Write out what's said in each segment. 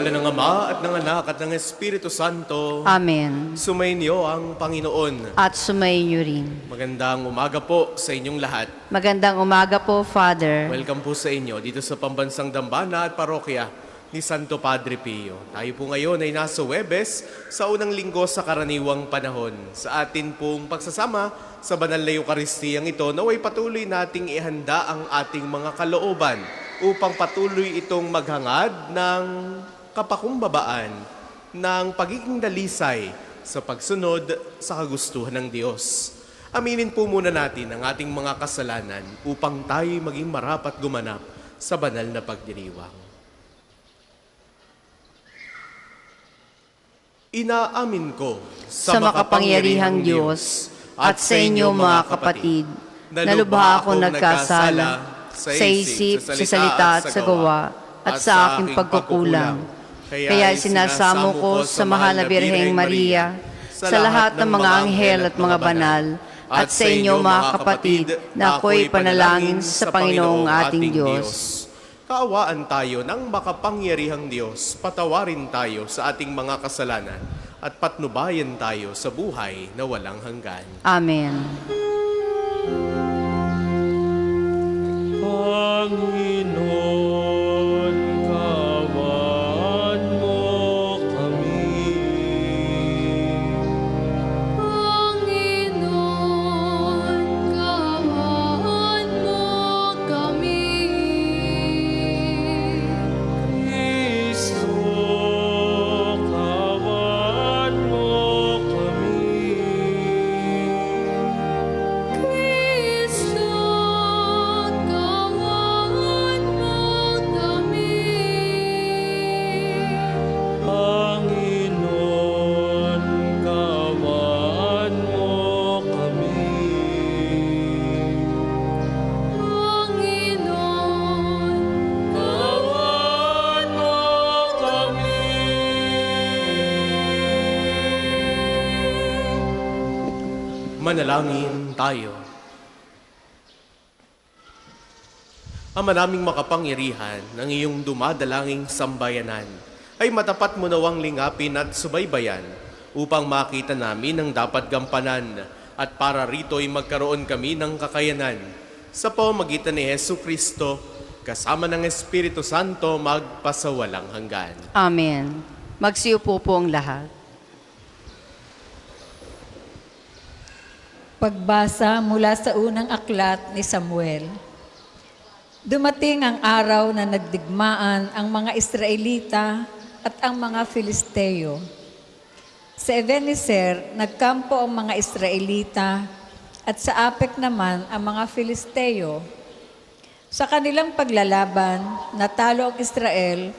ngalan ng Ama at ng Anak at ng Espiritu Santo. Amen. Sumainyo ang Panginoon. At sumainyo rin. Magandang umaga po sa inyong lahat. Magandang umaga po, Father. Welcome po sa inyo dito sa Pambansang Dambana at Parokya ni Santo Padre Pio. Tayo po ngayon ay nasa Huwebes sa unang linggo sa karaniwang panahon. Sa atin pong pagsasama sa banal na Eukaristiyang ito, naway patuloy nating ihanda ang ating mga kalooban upang patuloy itong maghangad ng kapakumbabaan ng pagiging dalisay sa pagsunod sa kagustuhan ng Diyos. Aminin po muna natin ang ating mga kasalanan upang tayo maging marapat gumanap sa banal na pagdiriwang. Inaamin ko Sa makapangyarihang Diyos at sa inyo mga kapatid, na lubha akong nagkasala sa isip, sa salita at sa gawa, at sa aking pagkukulang. Kaya sinasamo ko sa mahal na Birheng Maria, sa lahat ng mga anghel at mga banal, at sa inyo mga kapatid, na ako'y panalangin sa Panginoong ating Diyos. Kaawaan tayo ng makapangyarihang Diyos, patawarin tayo sa ating mga kasalanan, at patnubayan tayo sa buhay na walang hanggan. Amen. Panginoon, kawan mo kami. Panginoon, kawan mo kami. Kristo, kawan mo kami. Kristo, kawan mo kami. Panginoon, kawan mo kami. Panginoon, Kawan mo kami. Manalangin tayo. Ama naming makapangyarihan, ng iyong dumadalanging sambayanan, ay matapat mo nawang lingapin at subaybayan upang makita namin ang dapat gampanan at para rito ay magkaroon kami ng kakayanan. Sa pamamagitan ni Hesu Kristo, kasama ng Espiritu Santo, magpasawalang hanggan. Amen. Magsiupo po ang lahat. Pagbasa mula sa unang aklat ni Samuel. Dumating ang araw na nagdigmaan ang mga Israelita at ang mga Filisteo. Sa Ebenezer, nagkampo ang mga Israelita at sa Apek naman ang mga Filisteo. Sa kanilang paglalaban, natalo ang Israel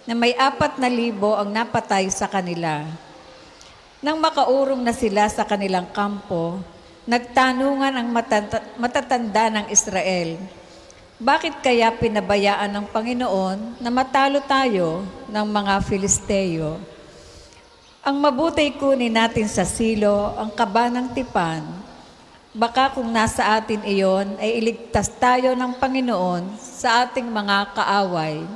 na may 4,000 ang napatay sa kanila. Nang makaurong na sila sa kanilang kampo, nagtanungan ang matatanda ng Israel, bakit kaya pinabayaan ng Panginoon na matalo tayo ng mga Filisteo? Ang mabuti kunin natin sa Silo ang kaba ng tipan. Baka kung nasa atin iyon ay iligtas tayo ng Panginoon sa ating mga kaaway.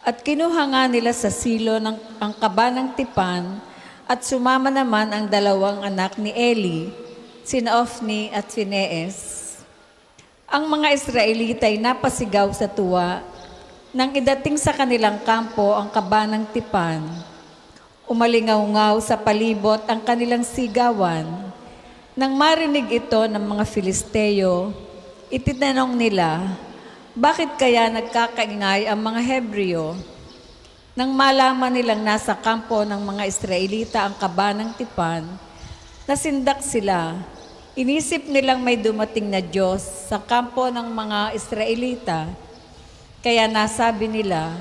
At kinuha nga nila sa Silo ang kaba ng tipan at sumama naman ang 2 anak ni Eli, sina Ofni at Phinees. Ang mga Israelita ay napasigaw sa tuwa nang idating sa kanilang kampo ang kaba ng tipan. Umalingaw-ngaw sa palibot ang kanilang sigawan. Nang marinig ito ng mga Filisteo, itinanong nila, bakit kaya nagkakaingay ang mga Hebreo? Nang malaman nilang nasa kampo ng mga Israelita ang kaba ng tipan, nasindak sila. Inisip nilang may dumating na Diyos sa kampo ng mga Israelita. Kaya nasabi nila,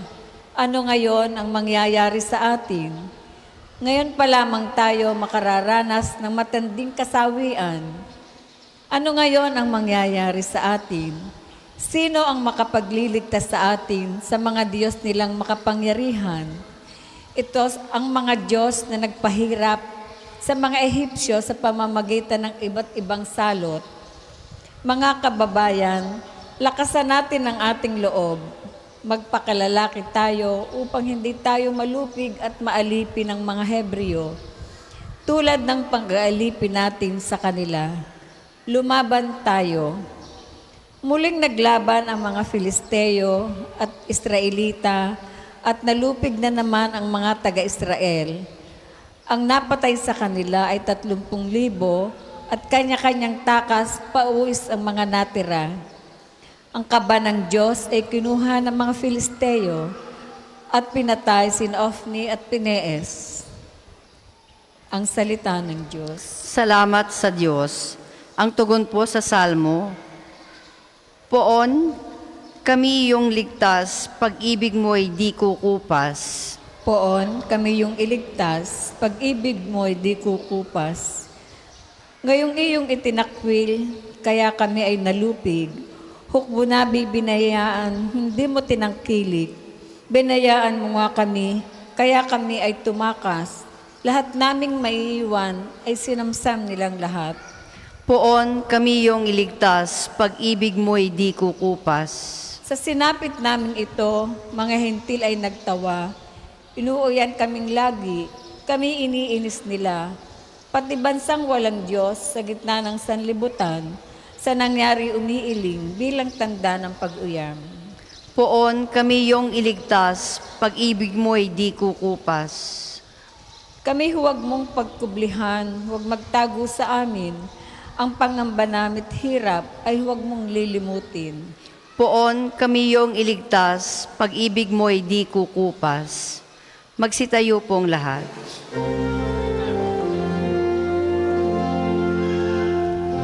ano ngayon ang mangyayari sa atin? Ngayon pa lamang tayo makararanas ng matanding kasawian. Ano ngayon ang mangyayari sa atin? Sino ang makapagliligtas sa atin sa mga Diyos nilang makapangyarihan? Ito ang mga Diyos na nagpahirap sa mga Ehipsyo sa pamamagitan ng iba't ibang salot. Mga kababayan, lakasan natin ang ating loob. magpakalalaki tayo upang hindi tayo malupig at maalipin ng mga Hebreo, tulad ng pag-aalipin natin sa kanila. Lumaban tayo. Muling naglaban ang mga Filisteo at Israelita at nalupig na naman ang mga taga-Israel. Ang napatay sa kanila ay 30,000 at kanya-kanyang takas pauwis ang mga natira. Ang kaba ng Diyos ay kinuha ng mga Filisteo at pinatay sina Ofni at Pinees. Ang salita ng Diyos. Salamat sa Diyos. Ang tugon po sa Salmo, Poon, kami yung ligtas, pag-ibig mo'y di kukupas. Poon, kami yung iligtas, pag-ibig mo'y di kukupas. Ngayong iyong itinakwil, kaya kami ay nalupig. Hukbo nabi binayaan, hindi mo tinangkilik. Binayaan mo nga kami, kaya kami ay tumakas. Lahat naming maiiwan ay sinamsam nilang lahat. Poon, kami yung iligtas, pag-ibig mo'y di kukupas. Sa sinapit namin ito, mga hentil ay nagtawa. Inuuyan kaming lagi, kami iniinis nila. Pati bansang walang Diyos sa gitna ng sanlibutan, sa nangyari umiiling bilang tanda ng pag-uyam. Poon, kami yung iligtas, pag-ibig mo'y di kukupas. Kami huwag mong pagkublihan, huwag magtago sa amin. Ang pangamba namit hirap ay huwag mong lilimutin. Poon, kami yung iligtas, pag-ibig mo'y di kukupas. Magsitayo pong lahat.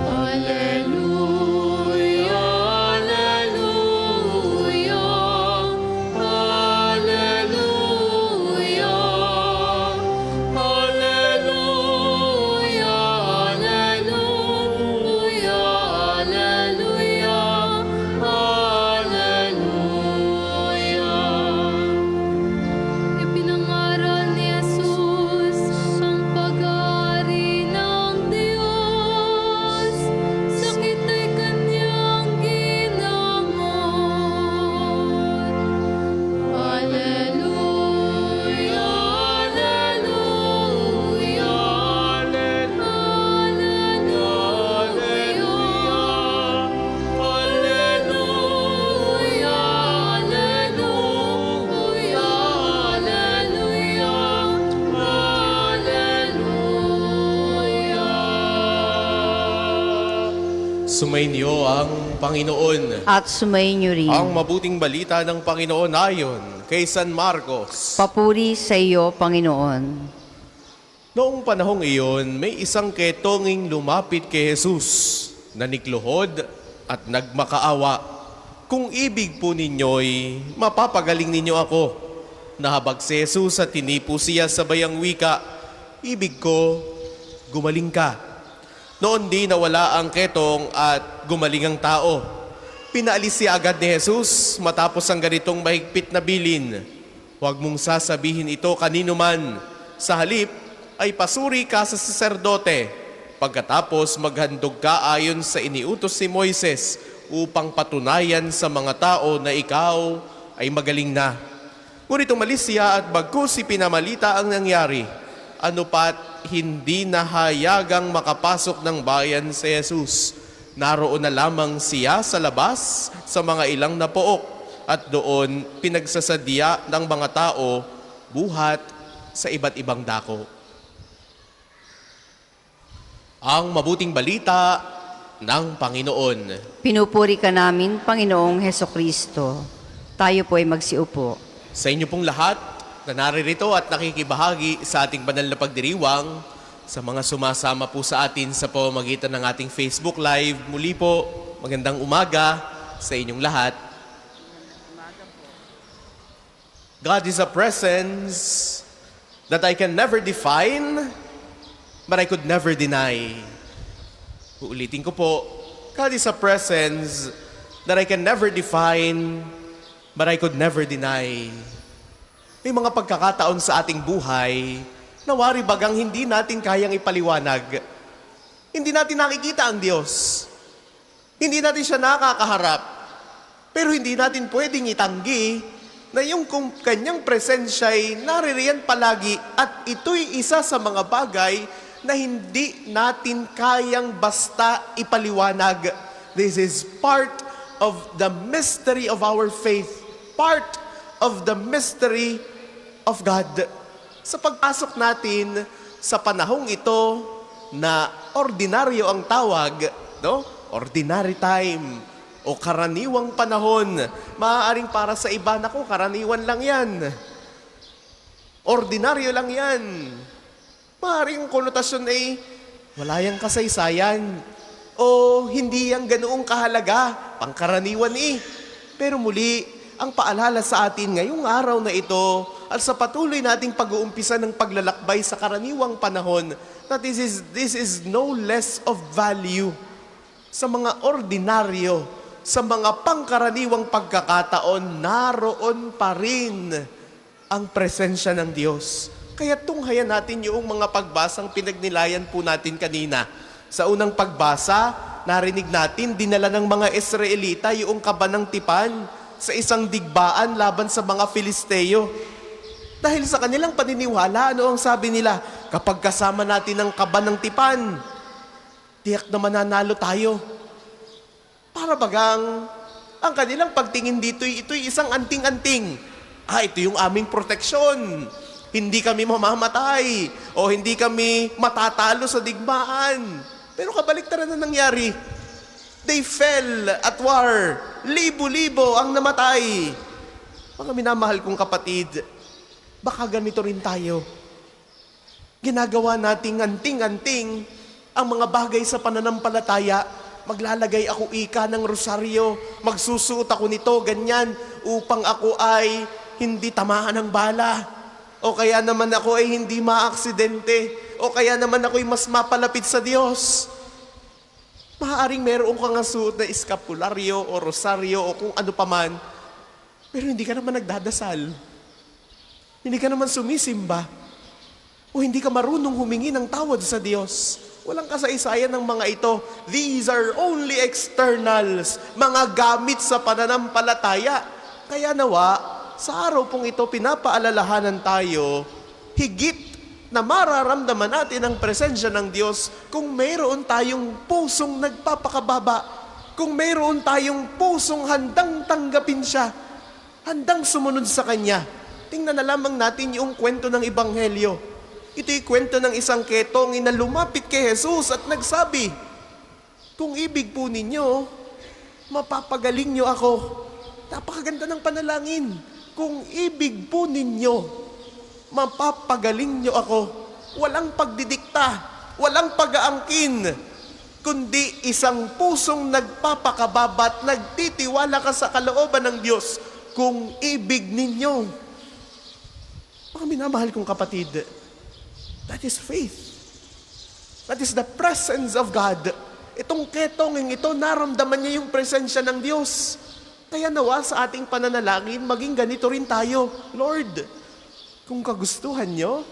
Alleluia, alleluia, alleluia, alleluia, alleluia, alleluia. Ipinangaral ni Jesus ang pag-aari ng Diyos, sakit ay kanyang ginamot. Alleluia, alleluia, Sumainyo ang Panginoon. At sumainyo rin. Ang mabuting balita ng Panginoon ayon kay San Marcos. Papuri sa iyo, Panginoon. Noong panahong iyon, may isang ketonging lumapit kay Jesus, nanikluhod at nagmakaawa. Kung ibig po ninyo'y mapapagaling ninyo ako. Nahabag si Jesus at tinipo siya sa bayang wika, ibig ko, gumaling ka. Noon di nawala ang ketong at gumaling ang tao. Pinaalis siya agad ni Jesus matapos ang ganitong mahigpit na bilin. Huwag mong sasabihin ito kanino man. Sa halip ay pasuri ka sa saserdote. Pagkatapos maghandog ka ayon sa iniutos si Moises upang patunayan sa mga tao na ikaw ay magaling na. Ngunit umalis siya at bagkus ipinamalita ang nangyari. Ano pat hindi nahayagang makapasok ng bayan si Jesus. Naroon na lamang siya sa labas sa mga ilang na pook at doon pinagsasadya ng mga tao buhat sa iba't ibang dako. Ang mabuting balita ng Panginoon. Pinupuri ka namin, Panginoong Hesukristo. Tayo po ay magsiupo. Sa inyo pong lahat na naririto at nakikibahagi sa ating banal na pagdiriwang, sa mga sumasama po sa atin sa pamamagitan ng ating Facebook Live, muli po, magandang umaga sa inyong lahat. God is a presence that I can never define, but I could never deny. Uulitin ko po, God is a presence that I can never define, but I could never deny. May mga pagkakataon sa ating buhay na wari bagang hindi natin kayang ipaliwanag. Hindi natin nakikita ang Diyos. Hindi natin siya nakakaharap. Pero hindi natin pwedeng itanggi na yung kanyang presensya ay naririyan palagi at ito'y isa sa mga bagay na hindi natin kayang basta ipaliwanag. This is part of the mystery of our faith, part of the mystery of God. Sa pagpasok natin sa panahong ito na ordinaryo ang tawag, no? Ordinary time o karaniwang panahon. Maaaring para sa iba, naku, karaniwan lang yan. Ordinaryo lang yan. Maaaring ang konotasyon ay wala yang kasaysayan o hindi yang ganoong kahalaga, pangkaraniwan Pero muli, ang paalala sa atin ngayong araw na ito at sa patuloy nating pag-uumpisa ng paglalakbay sa karaniwang panahon na this is no less of value sa mga ordinaryo, sa mga pangkaraniwang pagkakataon, naroon pa rin ang presensya ng Diyos. Kaya tunghayan natin yung mga pagbasang pinagnilayan po natin kanina. Sa unang pagbasa, narinig natin, dinala ng mga Israelita yung kaba ng tipan sa isang digbaan laban sa mga Filisteo. Dahil sa kanilang paniniwala, ano ang sabi nila? Kapag kasama natin ang kaba ng tipan, tiyak na mananalo tayo. Para bagang, ang kanilang pagtingin dito, ito'y isang anting-anting. Ito yung aming proteksyon. Hindi kami mamamatay o hindi kami matatalo sa digmaan. Pero kabaliktaran na nangyari. They fell at war. Libo-libo ang namatay. Mga minamahal kong kapatid, baka ganito rin tayo. Ginagawa nating anting-anting ang mga bagay sa pananampalataya. Maglalagay ako ika ng rosaryo, magsusuot ako nito, ganyan, upang ako ay hindi tamaan ng bala. O kaya naman ako ay hindi maaksidente. O kaya naman ako ay mas mapalapit sa Diyos. Maaaring meron kang suot na eskapularyo o rosaryo o kung ano paman, pero hindi ka naman nagdadasal. Hindi ka naman sumisimba. O hindi ka marunong humingi ng tawad sa Diyos. Walang kasaysayan ng mga ito. These are only externals, mga gamit sa pananampalataya. Kaya nawa, sa araw pong ito, pinapaalalahanan tayo, higit na mararamdaman natin ang presensya ng Diyos kung mayroon tayong pusong nagpapakababa, kung mayroon tayong pusong handang tanggapin siya, handang sumunod sa Kanya. Tingnan na lamang natin yung kwento ng Ebanghelyo. Ito'y kwento ng isang ketong na lumapit kay Jesus at nagsabi, kung ibig po ninyo, mapapagaling nyo ako. Napakaganda ng panalangin. Kung ibig po ninyo, mapapagaling nyo ako. Walang pagdidikta, walang pag-aangkin, kundi isang pusong nagpapakababat, nagtitiwala ka sa kalooban ng Diyos kung ibig ninyo. Mga minamahal kong kapatid, that is faith. That is the presence of God. Itong ketonging ito, naramdaman niya yung presensya ng Diyos. Kaya nawa sa ating pananalangin, maging ganito rin tayo. Lord, kung kagustuhan nyo,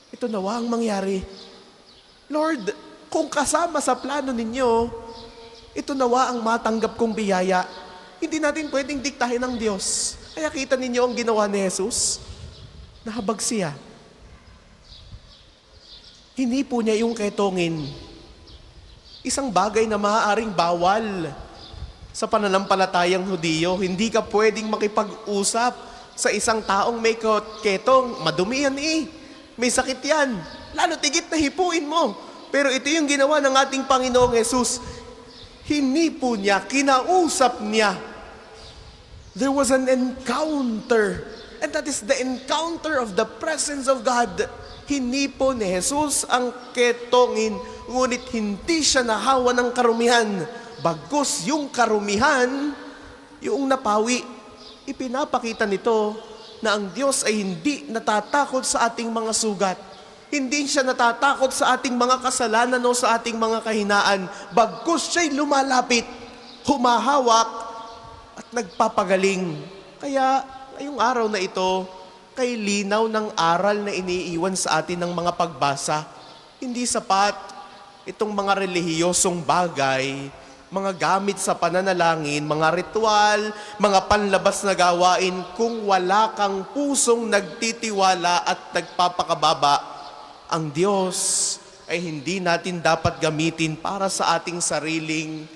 ito nawa ang mangyari. Lord, kung kasama sa plano ninyo, ito nawa ang matanggap kong biyaya. Hindi natin pwedeng diktahin ng Diyos. Kaya kita ninyo ang ginawa ni Jesus. Nahabag siya. Hindi po niya yung ketongin. Isang bagay na maaaring bawal sa pananampalatayang Hudiyo. Hindi ka pwedeng makipag-usap sa isang taong may ketong. Madumi yan May sakit yan. Lalo tigit na hipuin mo. Pero ito yung ginawa ng ating Panginoong Jesus. Hinipo niya, kinausap niya. There was an encounter. And that is the encounter of the presence of God. Hinipo ni Jesus ang ketongin, ngunit hindi siya nahawa ng karumihan. Bagkus yung karumihan, yung napawi, ipinapakita nito na ang Diyos ay hindi natatakot sa ating mga sugat. Hindi siya natatakot sa ating mga kasalanan o sa ating mga kahinaan. Bagkus siya'y lumalapit, humahawak, at nagpapagaling. Kaya, ngayong araw na ito, kay linaw ng aral na iniiwan sa atin ng mga pagbasa. Hindi sapat itong mga relihiyosong bagay, mga gamit sa pananalangin, mga ritual, mga panlabas na gawain, kung wala kang pusong nagtitiwala at nagpapakababa, ang Diyos ay hindi natin dapat gamitin para sa ating sariling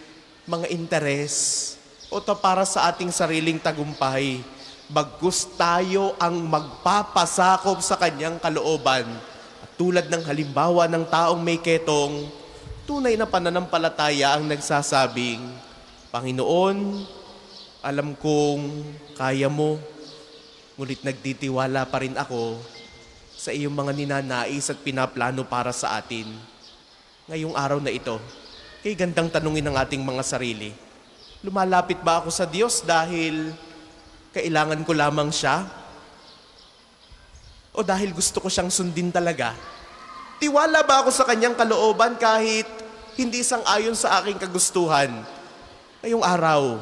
mga interes o para sa ating sariling tagumpay. Bagkus tayo ang magpapasakop sa kanyang kalooban. At tulad ng halimbawa ng taong may ketong, tunay na pananampalataya ang nagsasabing, Panginoon, alam kong kaya mo, ngunit nagtitiwala pa rin ako sa iyong mga ninanais at pinaplano para sa atin. Ngayong araw na ito, kay gandang tanungin ng ating mga sarili, lumalapit ba ako sa Diyos dahil kailangan ko lamang siya? O dahil gusto ko siyang sundin talaga? Tiwala ba ako sa kanyang kalooban kahit hindi sang-ayon sa aking kagustuhan? Ngayong araw,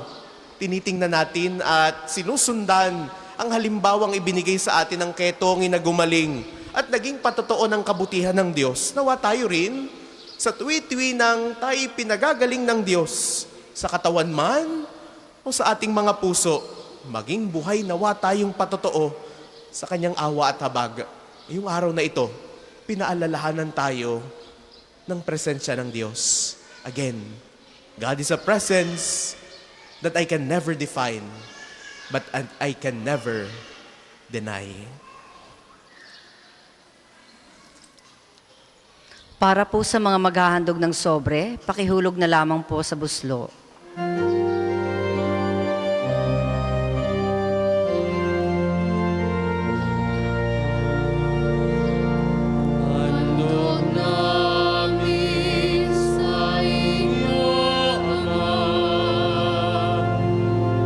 tinitingnan natin at sinusundan ang halimbawang ibinigay sa atin ng ketongin na gumaling at naging patotoo ng kabutihan ng Diyos. Nawa tayo rin sa tuwi-tuwi nang tayo pinagagaling ng Diyos sa katawan man o sa ating mga puso, maging buhay nawa tayong patotoo sa kanyang awa at habag. Ngayong araw na ito, pinaalalahanan tayo ng presensya ng Diyos. Again, God is a presence that I can never define, but I can never deny. Para po sa mga maghahandog ng sobre, pakihulog na lamang po sa buslo. Handog namin sa iyo, Ama,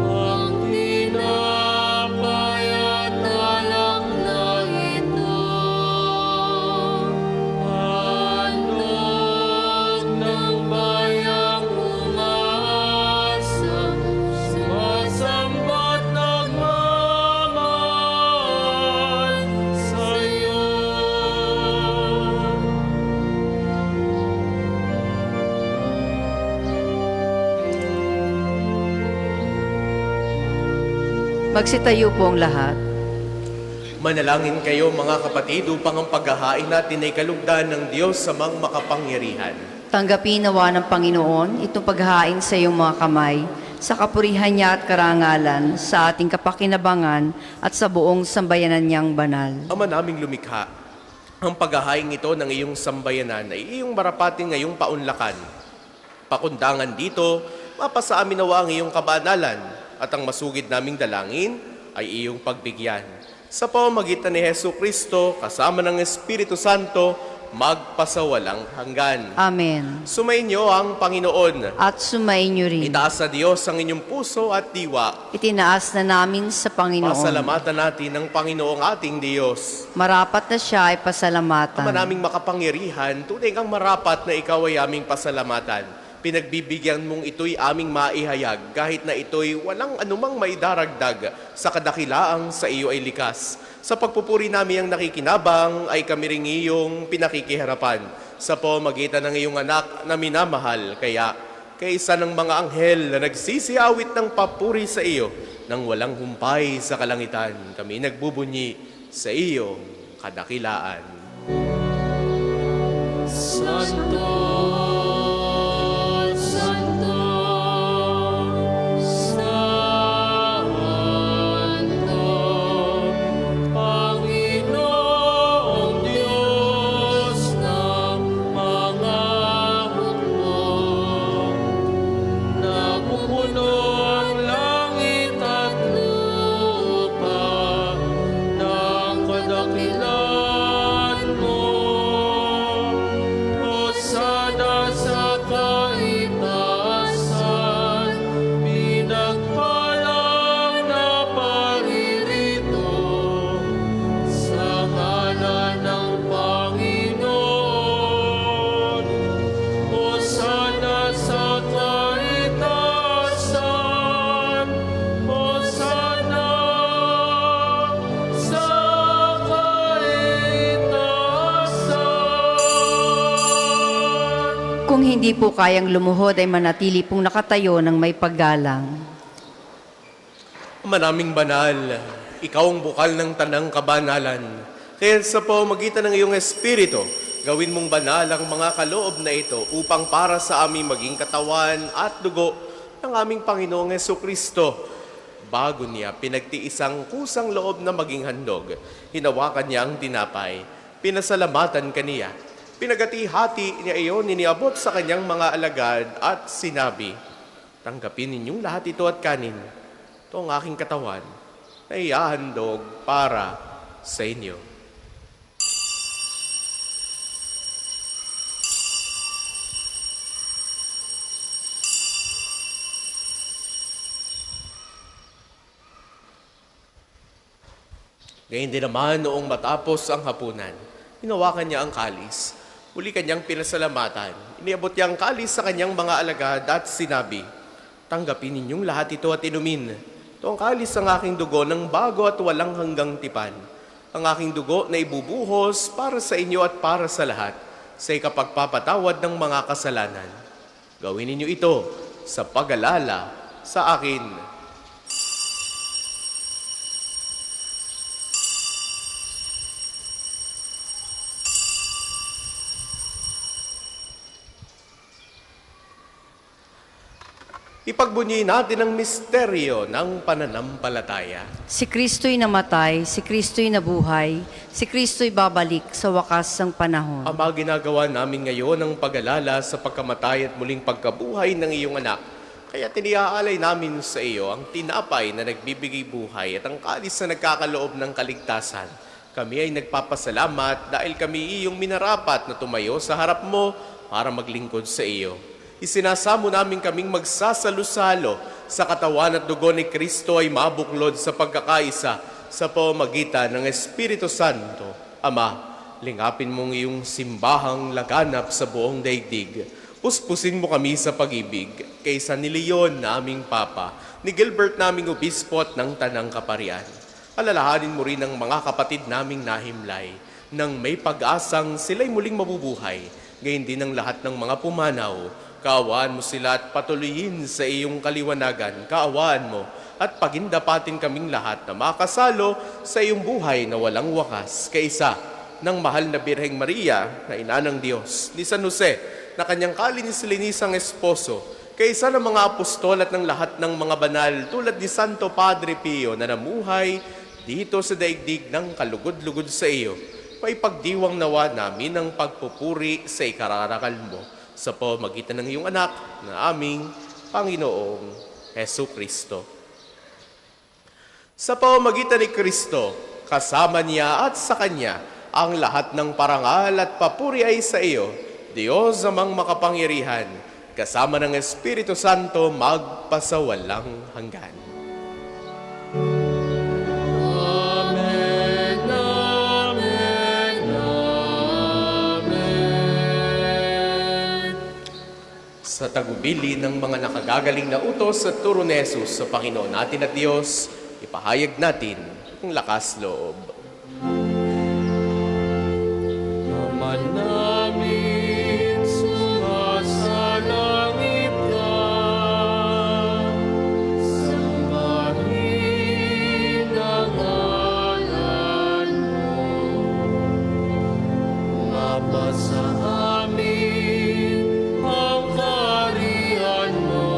ang tinapay at alak na ito. Handog ng bayang umaasa, sumasamba't nagmamahal sa iyo. Magsitayo po ang lahat. Manalangin kayo mga kapatid upang ang paghahain natin ay kalugdan ng Diyos sa mga makapangyarihan. Tanggapin nawa ng Panginoon itong paghahain sa iyong mga kamay, sa kapurihan niya at karangalan, sa ating kapakinabangan at sa buong sambayanan niyang banal. Ama naming lumikha, ang paghahain ito ng iyong sambayanan ay iyong marapatin ngayong paunlakan. Pakundangan dito, mapasa amin nawa ang iyong kabanalan at ang masugid naming dalangin ay iyong pagbigyan. Sa pamamagitan ni Hesu Kristo, kasama ng Espiritu Santo, magpasawalang hanggan. Amen. Sumainyo ang Panginoon. At sumainyo rin. Itaas sa Diyos ang inyong puso at diwa. Itinaas na namin sa Panginoon. Pasalamatan natin ang Panginoong ating Diyos. Marapat na siya ay pasalamatan. Ama naming makapangyarihan, tunay kang marapat na ikaw ay aming pasalamatan. Pinagbibigyan mong ito'y aming maihayag, kahit na ito'y walang anumang maidaragdag sa kadakilaang sa iyo ay likas. Sa pagpupuri namin ang nakikinabang, ay kami ring iyong pinakikiharapan sa pamamagitan ng iyong anak na minamahal. Kaya, kaisa ng mga anghel na nagsisiawit ng papuri sa iyo, nang walang humpay sa kalangitan, kami nagbubunyi sa iyong kadakilaan. Santo, Santo, Santo, Panginoong Diyos ng mga hukbo, napupuno ang langit at lupa ng kadakilaan kung hindi po kayang lumuhod ay manatili pong nakatayo ng may paggalang. Manaming banal, ikaw ang bukal ng tanang kabanalan. Kaya sa pamamagitan ng iyong Espiritu, gawin mong banal ang mga kaloob na ito upang para sa aming maging katawan at dugo ng aming Panginoong Hesukristo. Bago niya pinagtiisang kusang loob na maging handog, hinawakan niya ang tinapay, pinasalamatan kaniya, pinagati-hati niya iyon, iniabot sa kanyang mga alagad at sinabi, tanggapin ninyong lahat ito at kanin. Ito ang aking katawan na ihahandog para sa inyo. Ngayon din naman noong matapos ang hapunan, hinawakan niya ang kalis. Muli kanyang pinasalamatan. Iniabot niya ang kalis sa kanyang mga alagad at sinabi, tanggapin ninyong lahat ito at inumin. Ito ang kalis ng aking dugo ng bago at walang hanggang tipan. Ang aking dugo na ibubuhos para sa inyo at para sa lahat sa ikapagpapatawad ng mga kasalanan. Gawin ninyo ito sa pag-alala sa akin. Ipagbunyi natin ang misteryo ng pananampalataya. Si Kristo'y namatay, si Kristo'y nabuhay, si Kristo'y babalik sa wakas ng panahon. Ama, ginagawa namin ngayon ang pag-alala sa pagkamatay at muling pagkabuhay ng iyong anak. Kaya tiniaalay namin sa iyo ang tinapay na nagbibigay buhay at ang kalis na nagkakaloob ng kaligtasan. Kami ay nagpapasalamat dahil kami iyong minarapat na tumayo sa harap mo para maglingkod sa iyo. Isinasamo namin kaming magsasalo-salo sa katawan at dugo ni Kristo ay mabuklod sa pagkakaisa sa pamamagitan ng Espiritu Santo. Ama, lingapin mong iyong simbahang laganap sa buong daigdig. Puspusin mo kami sa pag-ibig kaysa ni Leon na aming Papa, ni Gilbert naming Obispo at ng Tanang Kaparian. Alalahanin mo rin ang mga kapatid naming nahimlay nang may pag-asang sila'y muling mabubuhay, gayon din ang lahat ng mga pumanaw. Kaawaan mo sila at patuloyin sa iyong kaliwanagan. Kaawaan mo at pagindapatin kaming lahat na makasalo sa iyong buhay na walang wakas. Kaisa ng mahal na Birheng Maria na ina ng Diyos, ni San Jose na kanyang kalinis-linisang esposo, kaisa ng mga apostol at ng lahat ng mga banal tulad ni Santo Padre Pio na namuhay dito sa daigdig ng kalugod-lugod sa iyo. Maipagdiwang nawa namin ang pagpupuri sa ikararakal mo sa pamamagitan ng iyong anak na aming Panginoong Hesukristo. Sa pamamagitan ni Kristo, kasama niya at sa Kanya, ang lahat ng parangal at papuri ay sa iyo, Diyos amang makapangyarihan, kasama ng Espiritu Santo magpasawalang hanggan. Sa tagubili ng mga nakagagaling na utos at turo ni Jesus sa Panginoon natin at Diyos, ipahayag natin ang lakas loob. Ama namin, sumasalangit ka. Sambahin ang ngalan mo. Mapasa amin ang kaharian mo.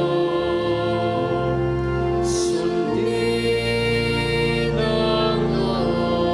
Sundin ang loob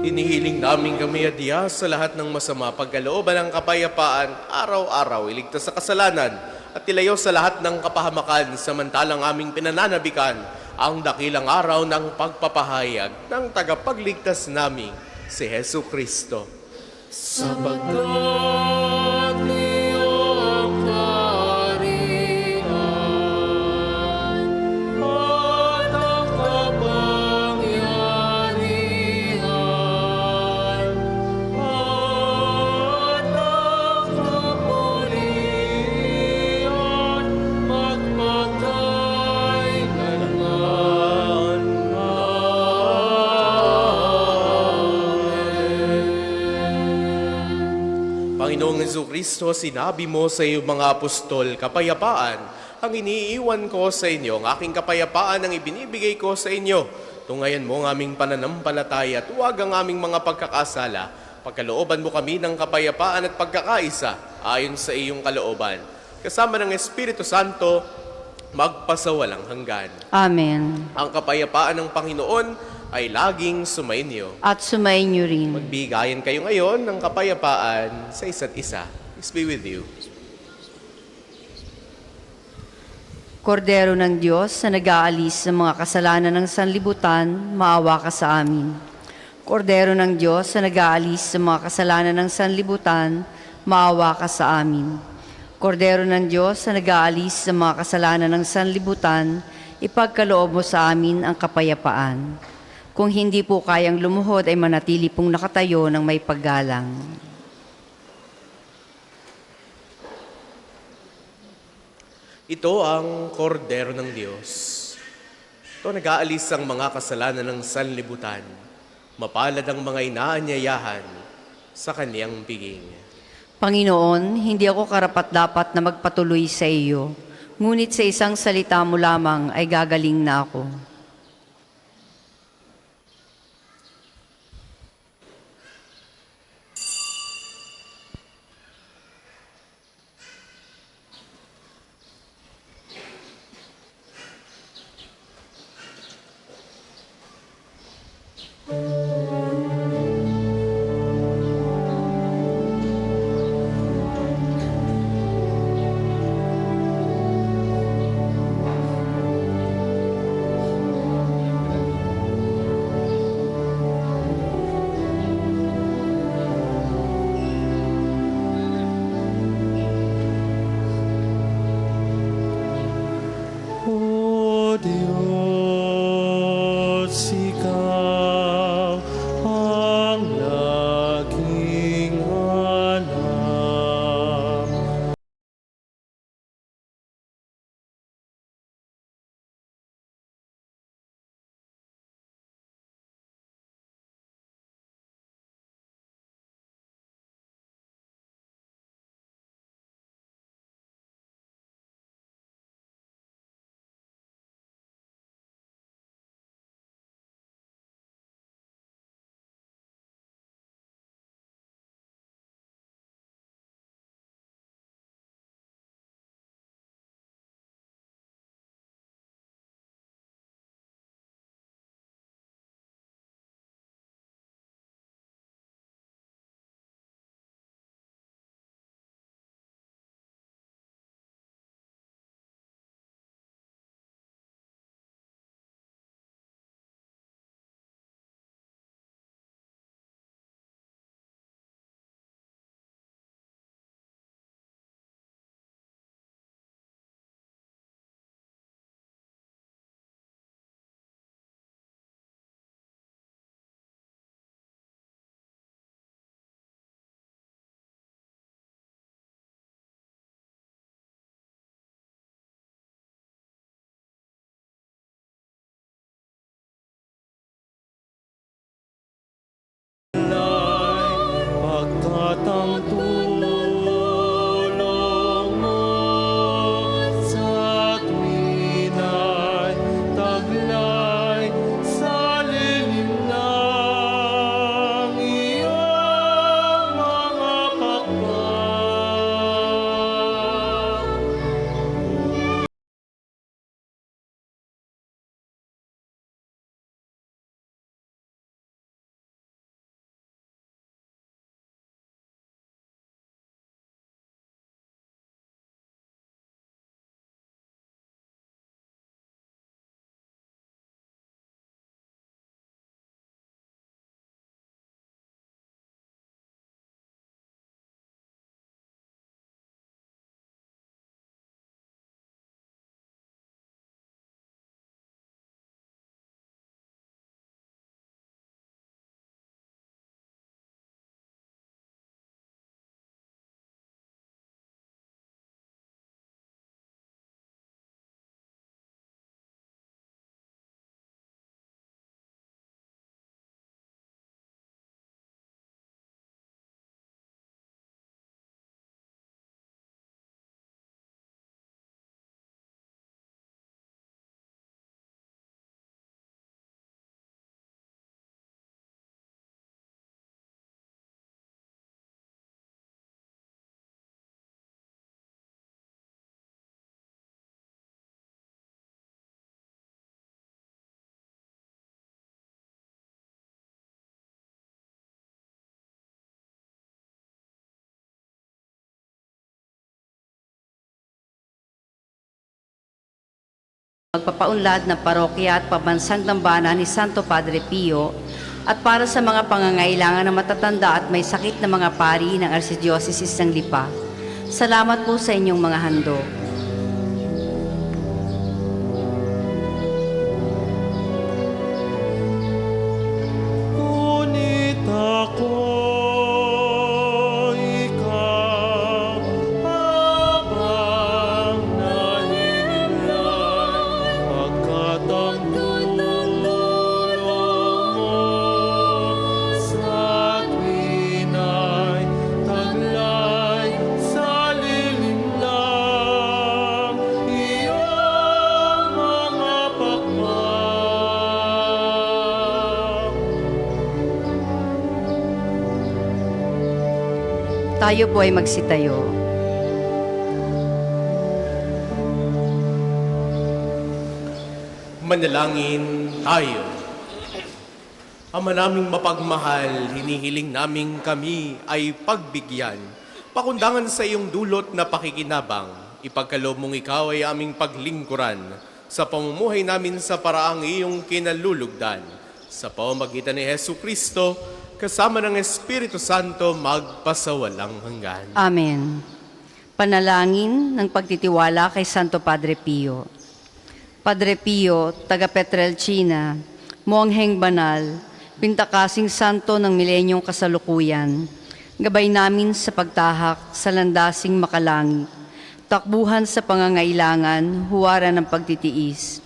Inihiling namin kami adya sa lahat ng masama pagkalooban ng kapayapaan, araw-araw iligtas sa kasalanan at ilayo sa lahat ng kapahamakan samantalang aming pinananabikan ang dakilang araw ng pagpapahayag ng tagapagligtas namin, si Hesu Kristo. Sapagkat iyo ang kaharian at ang kapangyarihan at ang kapurihan magpakailanman. Panginoong Jesucristo, sinabi mo sa iyong mga apostol, kapayapaan ang iniiwan ko sa inyo, ang aking kapayapaan ang ibinibigay ko sa inyo. Tungayan mo ang aming pananampalataya at huwag ang aming mga pagkakasala. Pagkalooban mo kami ng kapayapaan at pagkakaisa ayon sa iyong kalooban. Kasama ng Espiritu Santo, magpasawalang hanggan. Amen. Ang kapayapaan ng Panginoon ay laging sumainyo. At sumainyo rin. Magbigayan kayo ngayon ng kapayapaan sa isa't isa. Peace be with you. Kordero ng Diyos na nag-aalis sa mga kasalanan ng sanlibutan, maawa ka sa amin. Kordero ng Diyos na nag-aalis sa mga kasalanan ng sanlibutan, maawa ka sa amin. Kordero ng Diyos na nag-aalis sa mga kasalanan ng sanlibutan, ipagkaloob mo sa amin ang kapayapaan. Kung hindi po kayang lumuhod ay manatili pong nakatayo ng may paggalang. Ito ang kordero ng Diyos. Ito nag-aalis ang mga kasalanan ng sanlibutan. Mapalad ang mga inaanyayahan sa kaniyang piging. Panginoon, hindi ako karapat-dapat na magpatuloy sa iyo, ngunit sa isang salita mo lamang ay gagaling na ako. pagpapaunlad ng parokya at pambansang dambana ni Santo Padre Pio at para sa mga pangangailangan ng matatanda at may sakit na mga pari ng Archdiocese ng Lipa. Salamat po sa inyong mga handog. Ngunit ako, ikaw, habang nahihintay, pagkat ang tulong mo sa tuwina'y taglay sa lilim lang, iyong mga pakpak. Tayo po ay magsitayo. Manalangin tayo. Ama naming mapagmahal, hinihiling naming kami ay pagbigyan. Pakundangan sa iyong dulot na pakikinabang. Ipagkaloob mong ikaw ay aming paglingkuran sa pamumuhay namin sa paraang iyong kinalulugdan. Sa pamamagitan ni Hesu Kristo, kasama ng Espiritu Santo, magpasawalang hanggan. Amen. Panalangin ng pagtitiwala kay Santo Padre Pio. Padre Pio, taga Petrelcina, mongheng banal, pintakasing santo ng milenyong kasalukuyan, gabay namin sa pagtahak sa landasing makalangit, takbuhan sa pangangailangan, huwaran ng pagtitiis.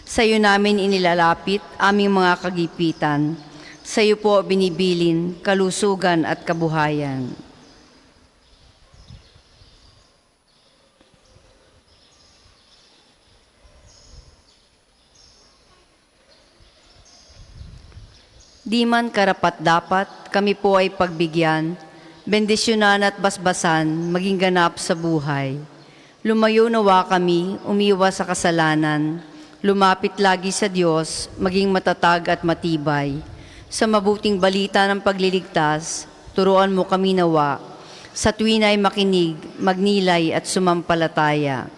Sa iyo namin inilalapit aming mga kagipitan, sa iyo po binibilin kalusugan at kabuhayan. Di man karapat-dapat, kami po ay pagbigyan, bendisyonan at basbasan, maging ganap sa buhay. Lumayo nawa kami, umiwas sa kasalanan, lumapit lagi sa Diyos, maging matatag at matibay. Sa mabuting balita ng pagliligtas, turuan mo kami nawa, sa tuwin ay makinig, magnilay at sumampalataya.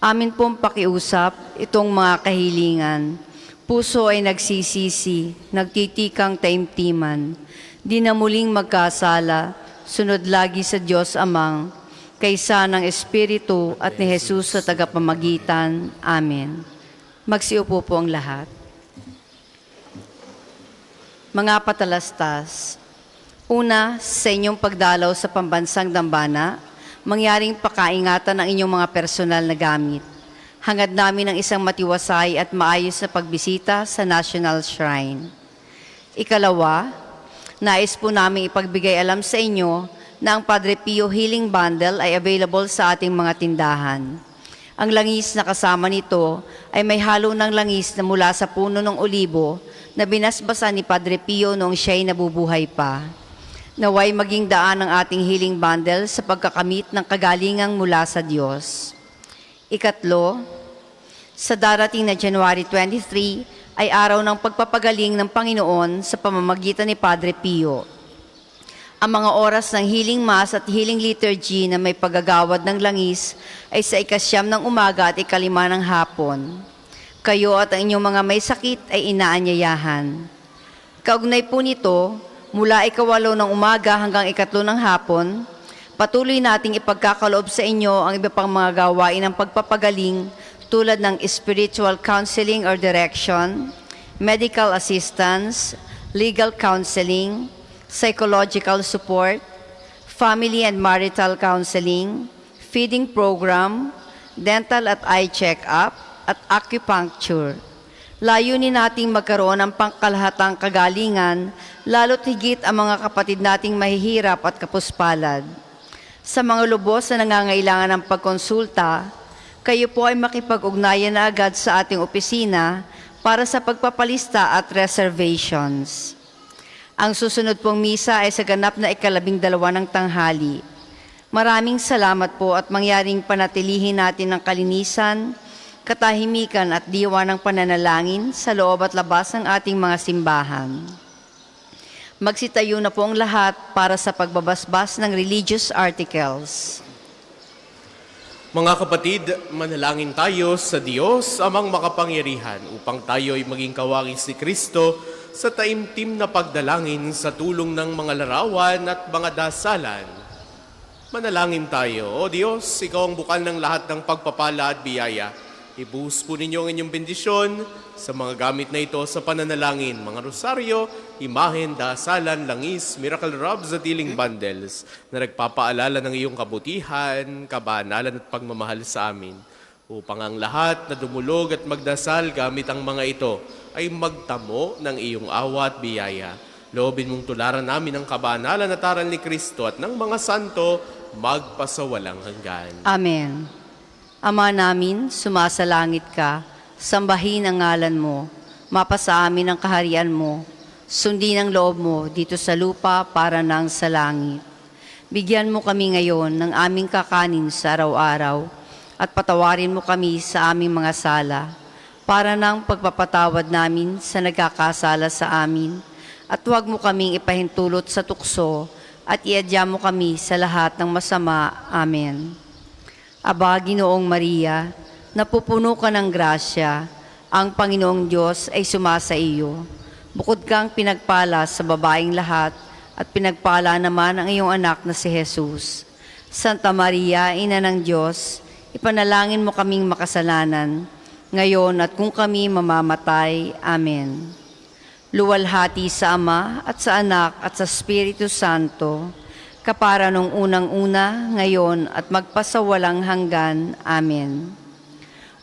Amin pong pakiusap itong mga kahilingan. Puso ay nagsisisi, nagtitikang taimtiman, di na muling magkasala, sunod lagi sa Diyos Amang, kaysa ng Espiritu at ni Jesus sa tagapamagitan. Amen. Magsiupo po ang lahat. Mga patalastas, una, sa inyong pagdalaw sa pambansang dambana, mangyaring pakaingatan ang inyong mga personal na gamit. Hangad namin ang isang matiwasay at maayos na pagbisita sa National Shrine. Ikalawa, nais po namin ipagbigay alam sa inyo na ang Padre Pio Healing Bundle ay available sa ating mga tindahan. Ang langis na kasama nito ay may halo ng langis na mula sa puno ng olibo na binasbasan ni Padre Pio noong siya'y nabubuhay pa. Naway maging daan ang ating healing bundle sa pagkakamit ng kagalingang mula sa Diyos. Ikatlo, sa darating na January 23 ay araw ng pagpapagaling ng Panginoon sa pamamagitan ni Padre Pio. Ang mga oras ng healing mass at healing liturgy na may paggagawad ng langis ay sa 9 ng umaga at 5 ng hapon. Kayo at ang inyong mga may sakit ay inaanyayahan. Kaugnay po nito, mula 8 ng umaga hanggang 3 ng hapon, patuloy nating ipagkakaloob sa inyo ang iba pang mga gawain ng pagpapagaling tulad ng spiritual counseling or direction, medical assistance, legal counseling, psychological support, family and marital counseling, feeding program, dental at eye check-up, at acupuncture. Layunin nating magkaroon ng pangkalahatang kagalingan, lalo't higit ang mga kapatid nating mahihirap at kapuspalad. Sa mga lubos na nangangailangan ng pagkonsulta, kayo po ay makipag-ugnayan na agad sa ating opisina para sa pagpapalista at reservations. Ang susunod pong misa ay sa ganap na 12 ng tanghali. Maraming salamat po at mangyaring panatilihin natin ang kalinisan, katahimikan at diwa ng pananalangin sa loob at labas ng ating mga simbahan. Magsitayo na po ang lahat para sa pagbabasbas ng religious articles. Mga kapatid, manalangin tayo sa Diyos, amang makapangyarihan, upang tayo ay maging kawangis ni Kristo sa taimtim na pagdalangin sa tulong ng mga larawan at mga dasalan. Manalangin tayo. O Diyos, Ikaw ang bukal ng lahat ng pagpapala at biyaya. Ibuhos po ninyo ang inyong bendisyon sa mga gamit na ito sa pananalangin, mga rosaryo, imahen, dasalan, langis, miracle robs at healing bundles na nagpapaalala ng iyong kabutihan, kabanalan at pagmamahal sa amin. Upang ang lahat na dumulog at magdasal gamit ang mga ito ay magtamo ng iyong awa at biyaya. Loobin mong tularan namin ang kabanalan at aral ni Kristo at ng mga santo magpasawalang hanggan. Amen. Ama namin, sumasalangit ka, sambahin ang ngalan mo, mapasa amin ang kaharian mo, sundin ang loob mo dito sa lupa para nang sa langit. Bigyan mo kami ngayon ng aming kakanin sa araw-araw at patawarin mo kami sa aming mga sala para nang pagpapatawad namin sa nagkakasala sa amin at huwag mo kaming ipahintulot sa tukso at iadya mo kami sa lahat ng masama. Amen. Aba, Ginoong Maria, napupuno ka ng grasya, ang Panginoong Diyos ay sumasa iyo. Bukod kang pinagpala sa babaeng lahat, at pinagpala naman ang iyong anak na si Jesus. Santa Maria, Ina ng Diyos, ipanalangin mo kaming makasalanan, ngayon at kung kami mamamatay. Amen. Luwalhati sa Ama, at sa Anak, at sa Espiritu Santo, kapara nung unang-una, ngayon, at magpasawalang hanggan. Amen.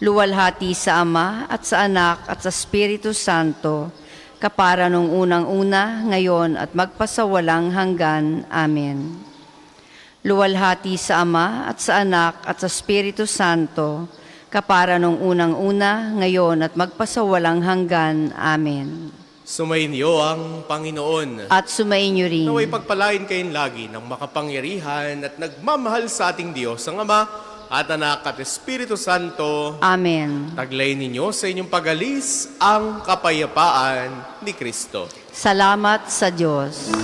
Luwalhati sa Ama, at sa Anak, at sa Espiritu Santo, kapara nung unang-una, ngayon, at magpasawalang hanggan. Amen. Luwalhati sa Ama, at sa Anak, at sa Espiritu Santo, kapara nung unang-una, ngayon, at magpasawalang hanggan. Amen. Sumainyo ang Panginoon. At sumainyo rin. Naway pagpalain kayong lagi ng makapangyarihan at nagmamahal sa ating Diyos, ang Ama at Anak at Espiritu Santo. Amen. Taglay ninyo sa inyong pag-alis ang kapayapaan ni Kristo. Salamat sa Diyos.